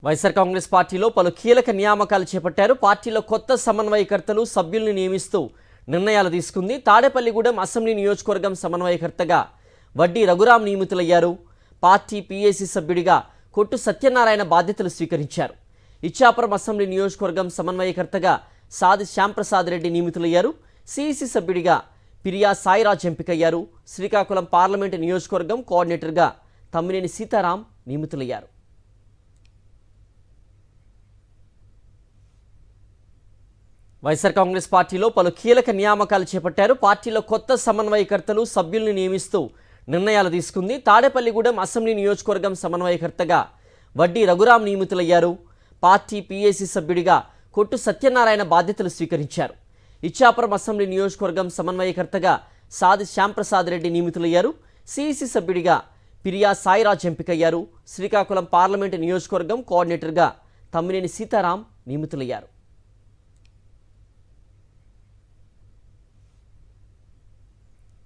వైఎస్ఆర్ కాంగ్రెస్ పార్టీలో పలు కీలక నియామకాలు చేపట్టారు. పార్టీలో కొత్త సమన్వయకర్తలు సభ్యుల్ని నియమిస్తూ నిర్ణయాలు తీసుకుంది. తాడేపల్లిగూడెం అసెంబ్లీ నియోజకవర్గం సమన్వయకర్తగా వడ్డీ రఘురాం నియమితులయ్యారు. పార్టీ పీఏసీ సభ్యుడిగా కొట్టు సత్యనారాయణ బాధ్యతలు స్వీకరించారు. ఇచ్చాపురం అసెంబ్లీ నియోజకవర్గం సమన్వయకర్తగా సాది శ్యాంప్రసాద్ రెడ్డి నియమితులయ్యారు. సిఈసి సభ్యుడిగా పిరియా సాయిరాజ్ ఎంపికయ్యారు. శ్రీకాకుళం పార్లమెంటు నియోజకవర్గం కోఆర్డినేటర్గా తమ్మినేని సీతారాం నియమితులయ్యారు. వైఎస్ఆర్ కాంగ్రెస్ పార్టీలో పలు కీలక నియామకాలు చేపట్టారు. పార్టీలో కొత్త సమన్వయకర్తలు సభ్యుల్ని నియమిస్తూ నిర్ణయాలు తీసుకుంది. తాడేపల్లిగూడెం అసెంబ్లీ నియోజకవర్గం సమన్వయకర్తగా వడ్డీ రఘురాం నియమితులయ్యారు. పార్టీ పీఏసీ సభ్యుడిగా కొట్టు సత్యనారాయణ బాధ్యతలు స్వీకరించారు. ఇచ్చాపురం అసెంబ్లీ నియోజకవర్గం సమన్వయకర్తగా సాది శ్యాంప్రసాద్ రెడ్డి నియమితులయ్యారు. సిఈసి సభ్యుడిగా పిరియా సాయిరాజ్ ఎంపికయ్యారు. శ్రీకాకుళం పార్లమెంటు నియోజకవర్గం కోఆర్డినేటర్గా తమ్మినేని సీతారాం నియమితులయ్యారు.